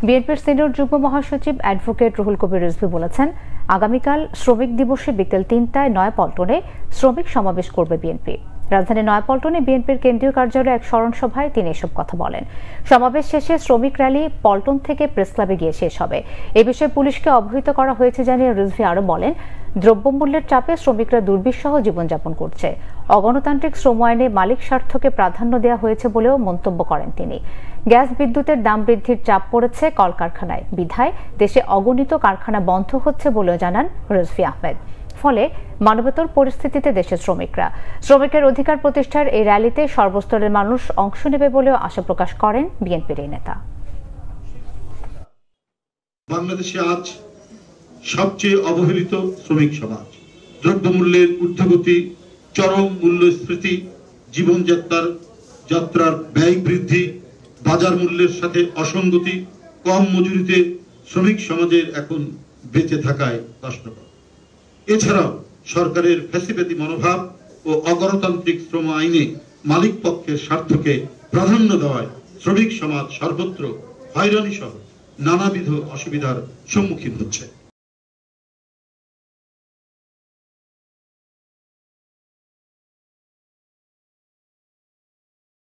বিএনপির সিনিয়র যুগ্ম মহাসচিব অ্যাডভোকেট রুহুল কবির রিজভী বলেছেন, আগামীকাল শ্রমিক দিবসে বিকেল ৩টায় নয়াপল্টনে শ্রমিক সমাবেশ করবে বিএনপি। রাজধানী নয়াপল্টনে বিএনপির কেন্দ্রীয় কার্যালয়ে এক স্মরণ সভায় তিনি এসব কথা বলেন। সমাবেশ শেষে শ্রমিক র্যালি পল্টন থেকে প্রেস ক্লাবে গিয়ে শেষ হবে। এ বিষয়ে পুলিশকে অবহিত করা হয়েছে জানিয়ে রিজভী আরও বলেন, দ্রব্যমূল্যের চাপে শ্রমিকরা দুর্বিষহ জীবনযাপন করছে। অগণতান্ত্রিক শ্রম আইনে মালিক স্বার্থকে প্রাধান্য দেওয়া হয়েছে বলেও মন্তব্য করেন তিনি। গ্যাস বিদ্যুতের দাম বৃদ্ধির চাপ পড়েছে কলকারখানায়, বিধায় দেশে অগণিত কারখানা বন্ধ হচ্ছে বলেও জানান রিজভী আহমেদ। ফলে মানবেতর পরিস্থিতিতে দেশের শ্রমিকের অধিকার প্রতিষ্ঠার এই র্যালিতে সর্বস্তরের মানুষ অংশ নেবে বলেও আশা প্রকাশ করেন বিএনপির এই নেতা। বাংলাদেশে আজ সবচেয়ে অবহেলিত শ্রমিক সমাজ। দ্রব্যমূল্যের ঊর্ধ্বগতি, চরম মূল্যস্ফীতি, জীবনযাত্রার ব্যয় বৃদ্ধি, বাজার মূল্যের সাথে অসঙ্গতি, কম মজুরিতে শ্রমিক সমাজের এখন বেঁচে থাকায় কষ্টকর। এছাড়াও সরকারের ফ্যাসিবাদী মনোভাব ও অগণতান্ত্রিক শ্রম আইনে মালিক পক্ষের স্বার্থকে প্রাধান্য দেওয়ায় শ্রমিক সমাজ সর্বত্র হয়রানি সহ নানাবিধ অসুবিধার সম্মুখীন হচ্ছে।